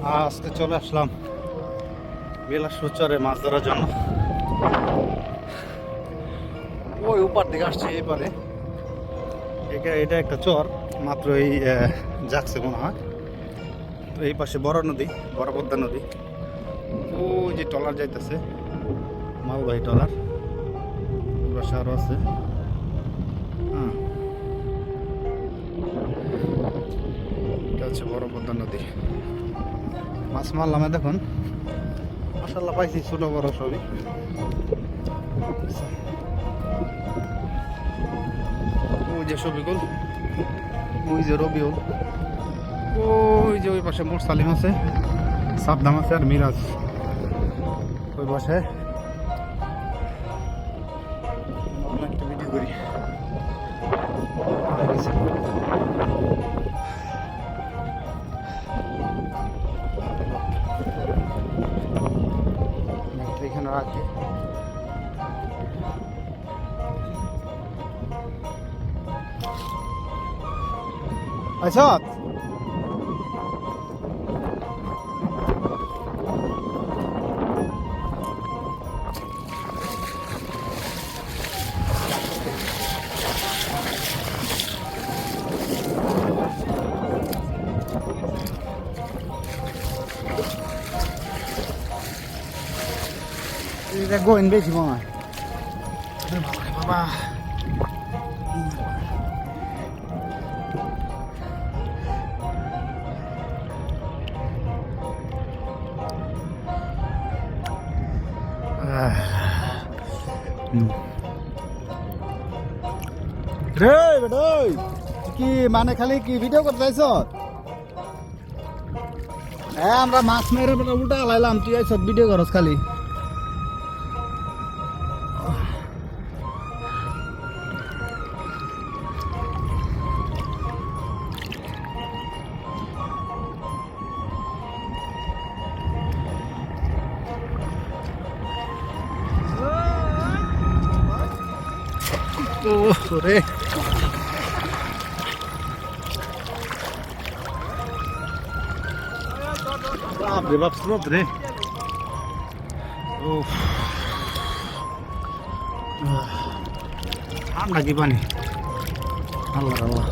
আজকে চলে আসলাম বিলাসপুর চরে মাছ ধরার জন্য। ওই উপর দিকে আসছে এই পারে, এটা একটা চর মাত্র এই যাচ্ছে মনে হয়। তো এই পাশে বড় নদী, বড় পদ্মা নদী। ওই যে ট্রলার যাইতেছে, মালবাহী ট্রলার, পাশে আরো আছে। হ্যাঁ, এটা হচ্ছে বড় পদ্মা নদী। মাছ মারলাম দেখুন, মাশাআল্লাহ পাইছি ছোট বড় সবই। ওই যে শফিকুল, ওই যে রবিউল, ওই যে ওই পাশে মোর সালিম আছে, সাবধাম আছে আর মিরাজ ওই পাশে। একটা ভিডিও করি। এখানে রাখি আচ্ছা। এটা গোয়েন বেশি মনে হয়। বাবা রে বেটাই, কি মানে খালি কি ভিডিও করতে আইছ? হ্যাঁ, আমরা মাছ মেরে উল্টা লাইলাম, তুই আইছ ভিডিও করস খালি। রে বাপরে বাপ, স্রোত রে। ঠান্ডা কি পানি, আল্লাহ আল্লাহ।